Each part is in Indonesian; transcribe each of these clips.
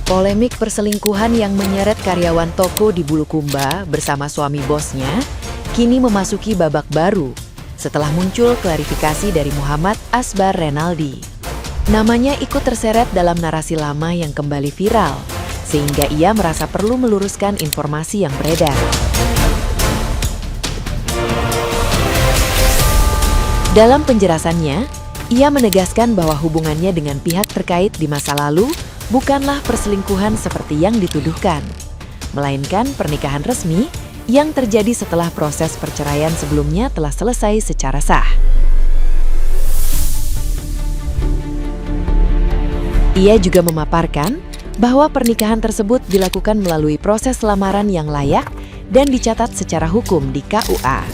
Polemik perselingkuhan yang menyeret karyawan toko di Bulukumba bersama suami bosnya kini memasuki babak baru setelah muncul klarifikasi dari Muhammad Asbar Renaldi. Namanya ikut terseret dalam narasi lama yang kembali viral, sehingga ia merasa perlu meluruskan informasi yang beredar. Dalam penjelasannya, ia menegaskan bahwa hubungannya dengan pihak terkait di masa lalu bukanlah perselingkuhan seperti yang dituduhkan, melainkan pernikahan resmi yang terjadi setelah proses perceraian sebelumnya telah selesai secara sah. Ia juga memaparkan bahwa pernikahan tersebut dilakukan melalui proses lamaran yang layak dan dicatat secara hukum di KUA,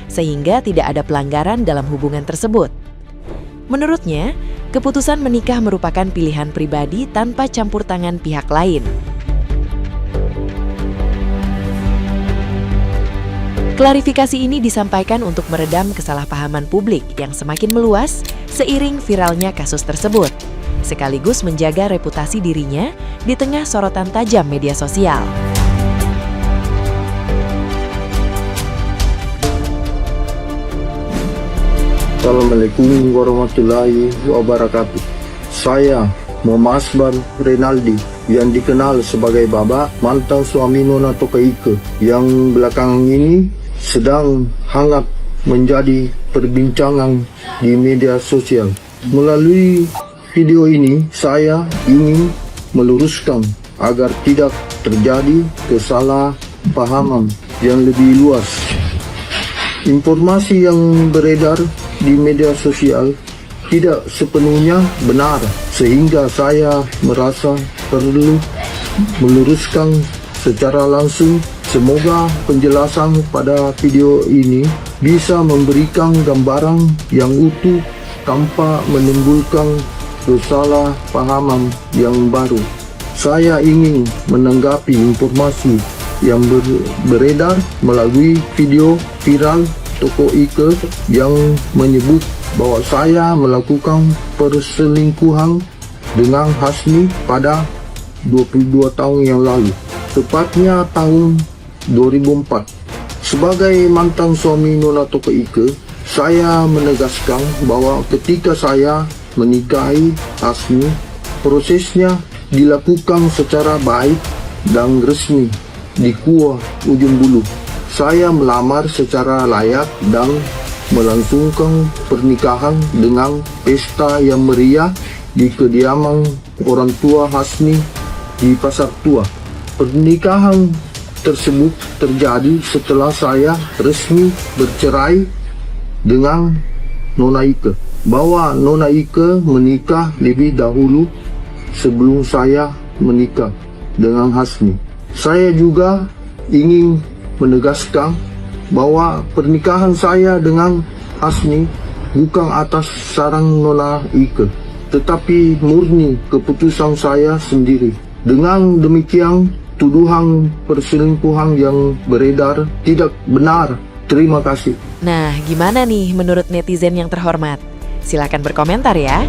sehingga tidak ada pelanggaran dalam hubungan tersebut. Menurutnya, keputusan menikah merupakan pilihan pribadi tanpa campur tangan pihak lain. Klarifikasi ini disampaikan untuk meredam kesalahpahaman publik yang semakin meluas seiring viralnya kasus tersebut, sekaligus menjaga reputasi dirinya di tengah sorotan tajam media sosial. Assalamualaikum warahmatullahi wabarakatuh. Saya Muhammad Asbar Renaldi yang dikenal sebagai Baba, mantan suami Nona Toka Ike yang belakangan ini sedang hangat menjadi perbincangan di media sosial. Melalui video ini saya ingin meluruskan agar tidak terjadi kesalahpahaman yang lebih luas. Informasi yang beredar di media sosial tidak sepenuhnya benar, sehingga saya merasa perlu meluruskan secara langsung. Semoga penjelasan pada video ini bisa memberikan gambaran yang utuh tanpa menimbulkan kesalahpahaman yang baru. Saya ingin menanggapi informasi yang beredar melalui video viral Toko Ike yang menyebut bahwa saya melakukan perselingkuhan dengan Hasni pada 22 tahun yang lalu, tepatnya tahun 2004. Sebagai mantan suami Nona Toko Ike, saya menegaskan bahwa ketika saya menikahi Hasni, prosesnya dilakukan secara baik dan resmi di KUA Ujung Bulu. Saya melamar secara layak dan melangsungkan pernikahan dengan pesta yang meriah di kediaman orang tua Hasni di Pasar Tua. Pernikahan tersebut terjadi setelah saya resmi bercerai dengan Nona Ike. Bahwa Nona Ike menikah lebih dahulu sebelum saya menikah dengan Hasni. Saya juga ingin menegaskan bahwa pernikahan saya dengan Hasni bukan atas saran Nona Ike, tetapi murni keputusan saya sendiri. Dengan demikian, tuduhan perselingkuhan yang beredar tidak benar. Terima kasih. Nah, gimana nih menurut netizen yang terhormat? Silakan berkomentar ya.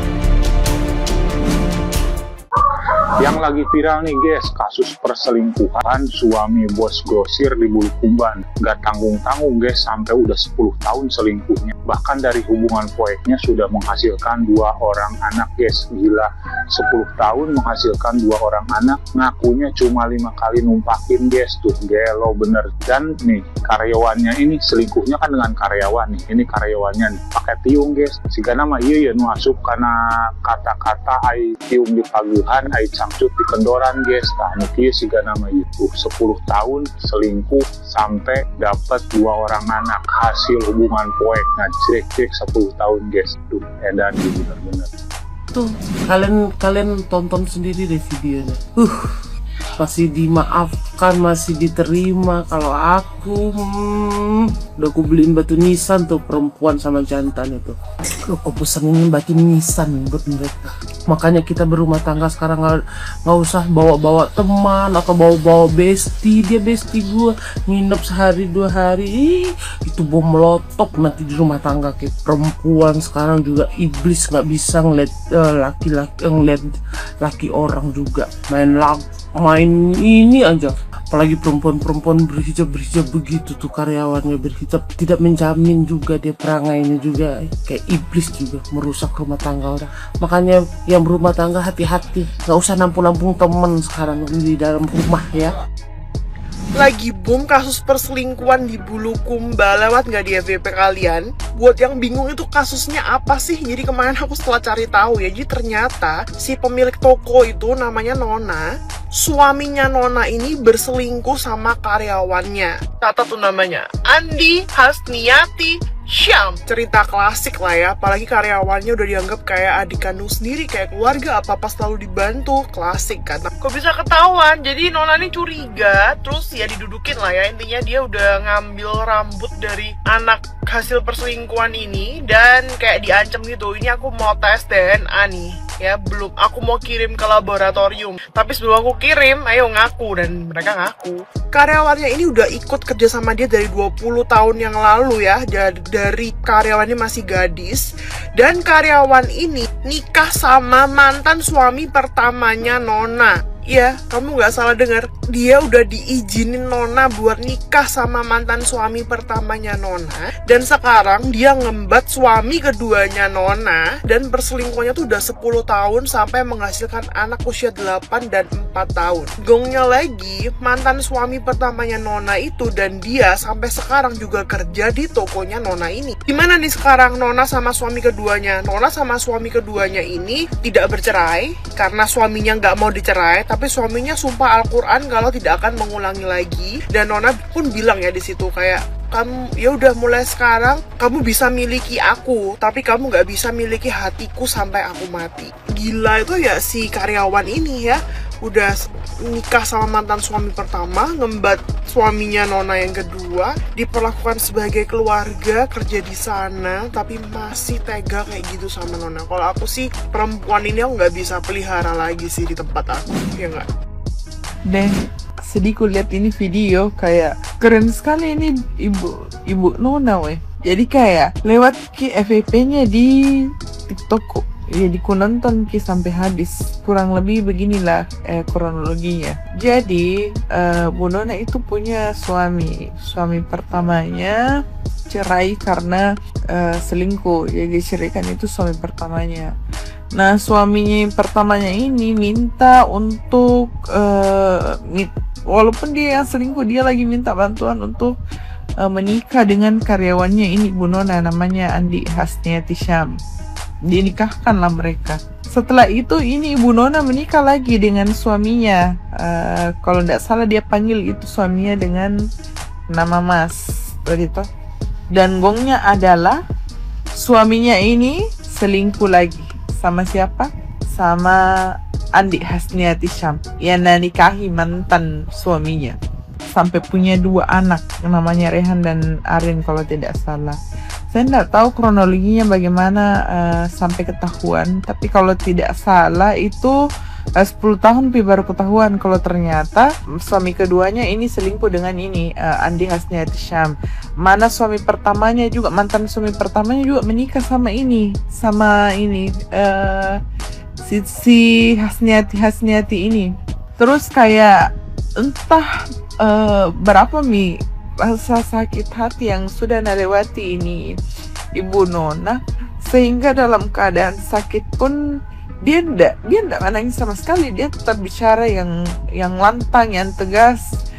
Yang lagi viral nih guys, kasus perselingkuhan suami bos grosir di Bulukumba. Gak tanggung-tanggung guys, sampai udah 10 tahun selingkuhnya. Bahkan dari hubungan poeknya sudah menghasilkan 2 orang anak guys. Gila, 10 tahun menghasilkan 2 orang anak, ngakunya cuma 5 kali numpakin guys. Tuh gelo bener. Dan nih karyawannya ini selingkuhnya kan dengan karyawan nih. Ini karyawannya nih, pakai tiung guys. Siga nama iya ya nu asup karena kata-kata ai tiung di paguhan, ai cangcut di kendoran guys. Nah ini siga nama itu 10 tahun selingkuh sampai dapat 2 orang anak hasil hubungan poek. Nah cek 10 tahun guys. Tuh edan bener-bener. Tuh kalian tonton sendiri deh videonya. masih dimaafkan, masih diterima. Kalau aku udah aku beliin batu nisan tuh perempuan sama jantan itu. Aku pesenin batu nisan buat mereka. Makanya kita berumah tangga sekarang nggak usah bawa-bawa teman atau bawa-bawa bestie. Dia bestie gue nginep sehari 2 hari, itu bom meletup nanti di rumah tangga. Kayak perempuan sekarang juga iblis, nggak bisa ngeliat laki-laki, ngeliat laki orang juga main ini aja. Apalagi perempuan berhijab begitu tuh, karyawannya berhijab, tidak menjamin juga dia perangainya juga kayak iblis juga, merusak rumah tangga orang. Makanya yang berumah tangga hati-hati, nggak usah nampung-nampung temen sekarang di dalam rumah ya. Lagi boom kasus perselingkuhan di Bulukumba, lewat nggak di FYP kalian? Buat yang bingung itu kasusnya apa sih? Jadi kemarin aku setelah cari tahu ya, jadi ternyata si pemilik toko itu namanya Nona. Suaminya Nona ini berselingkuh sama karyawannya. Catat tuh namanya, Andi Hasniati Syam. Cerita klasik lah ya, apalagi karyawannya udah dianggap kayak adik kandung sendiri, kayak keluarga, apa-apa selalu dibantu. Klasik kan. Kok bisa ketahuan? Jadi Nona ini curiga, terus ya didudukin lah ya. Intinya dia udah ngambil rambut dari anak hasil perselingkuhan ini dan kayak diancam gitu. Ini aku mau tes DNA nih ya, belum aku mau kirim ke laboratorium, tapi sebelum aku kirim ayo ngaku. Dan mereka ngaku. Karyawannya ini udah ikut kerja sama dia dari 20 tahun yang lalu ya, dari karyawannya masih gadis. Dan karyawan ini nikah sama mantan suami pertamanya Nona. Iya, kamu gak salah dengar. Dia udah diizinin Nona buat nikah sama mantan suami pertamanya Nona. Dan sekarang dia ngembat suami keduanya Nona. Dan perselingkuhannya tuh udah 10 tahun sampai menghasilkan anak usia 8 dan 4 tahun. Gongnya lagi, mantan suami pertamanya Nona itu dan dia sampai sekarang juga kerja di tokonya Nona ini. Gimana nih sekarang Nona sama suami keduanya? Nona sama suami keduanya ini tidak bercerai karena suaminya gak mau dicerai, tapi suaminya sumpah Al-Quran kalau tidak akan mengulangi lagi. Dan Nona pun bilang ya di situ kayak, kamu ya udah mulai sekarang kamu bisa miliki aku, tapi kamu nggak bisa miliki hatiku sampai aku mati. Gila itu ya si karyawan ini ya, udah nikah sama mantan suami pertama, ngembat suaminya Nona yang kedua, diperlakukan sebagai keluarga, kerja di sana, tapi masih tega kayak gitu sama Nona. Kalau aku sih perempuan ini aku nggak bisa pelihara lagi sih di tempat aku, ya nggak? Dan sedih lihat ini video, kayak keren sekali ini ibu Nona weh. Jadi kayak lewat ke FYP-nya di TikTok. Jadi ku nonton sampai habis, kurang lebih beginilah kronologinya. Jadi Bu Nona itu punya suami pertamanya cerai karena selingkuh. Jadi ceraikan itu suami pertamanya. Nah suaminya pertamanya ini minta untuk walaupun dia yang selingkuh, dia lagi minta bantuan untuk menikah dengan karyawannya ini Bu Nona, namanya Andi Hasniati Syam. Dinikahkanlah mereka. Setelah itu ini Ibu Nona menikah lagi dengan suaminya. Kalau tidak salah dia panggil itu suaminya dengan nama Mas, begitu. Dan gongnya adalah suaminya ini selingkuh lagi sama siapa? Sama Andi Hasniati Syam yang nikahi mantan suaminya. Sampai punya 2 anak, namanya Rehan dan Arin kalau tidak salah. Saya tidak tahu kronologinya bagaimana sampai ketahuan, tapi kalau tidak salah itu 10 tahun baru ketahuan kalau ternyata suami keduanya ini selingkuh dengan ini Andi Hasniati Syam. Mana suami pertamanya juga, mantan suami pertamanya juga menikah sama ini si Hasniati ini. Terus kayak entah berapa rasa sakit hati yang sudah nalewati ini Ibu Nona, sehingga dalam keadaan sakit pun dia ndak menangis sama sekali. Dia tetap bicara yang lantang, yang tegas,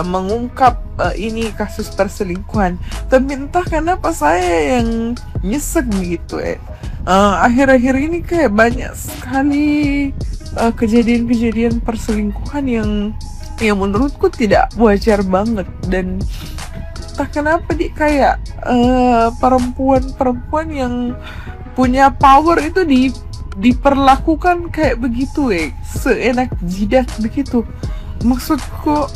mengungkap ini kasus perselingkuhan. Tapi entah kenapa saya yang nyesek gitu akhir-akhir ini kayak banyak sekali kejadian-kejadian perselingkuhan yang menurutku tidak wajar banget. Dan entah kenapa dia kayak perempuan yang punya power itu diperlakukan kayak begitu seenak jidat begitu. Maksudku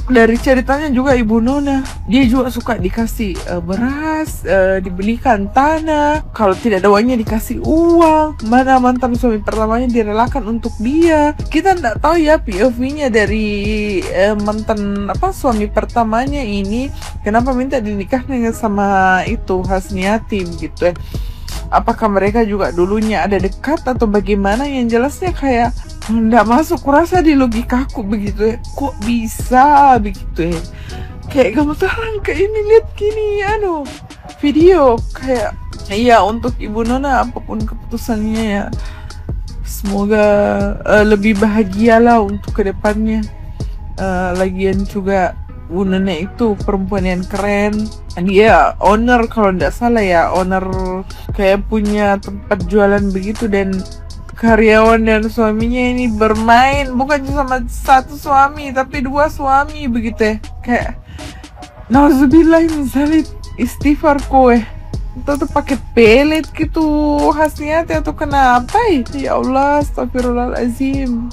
dari ceritanya juga Ibu Nona, dia juga suka dikasih beras, dibelikan tanah, kalau tidak ada uangnya dikasih uang. Mana mantan suami pertamanya direlakan untuk dia. Kita nggak tahu ya POV-nya dari mantan suami pertamanya ini, kenapa minta dinikah dengan sama itu Hasniati gitu. Apakah mereka juga dulunya ada dekat atau bagaimana? Yang jelasnya kayak nggak masuk kurasa di logikaku begitu. Kok bisa begitu? Kayak gemeteran kayak ini, lihat gini video kayak iya. Untuk Ibu Nona apapun keputusannya ya, semoga lebih bahagialah untuk kedepannya. Lagian juga Bu Nona itu perempuan yang keren. Dia owner kalau tidak salah ya, owner kayak punya tempat jualan begitu, dan karyawan dan suaminya ini bermain bukan cuma satu suami tapi dua suami begitu ya. Kayak nauzubillah misalnya istighfar kowe itu tuh pakai pelet gitu Hasniati atau kenapa ya Allah, astagfirullahalazim.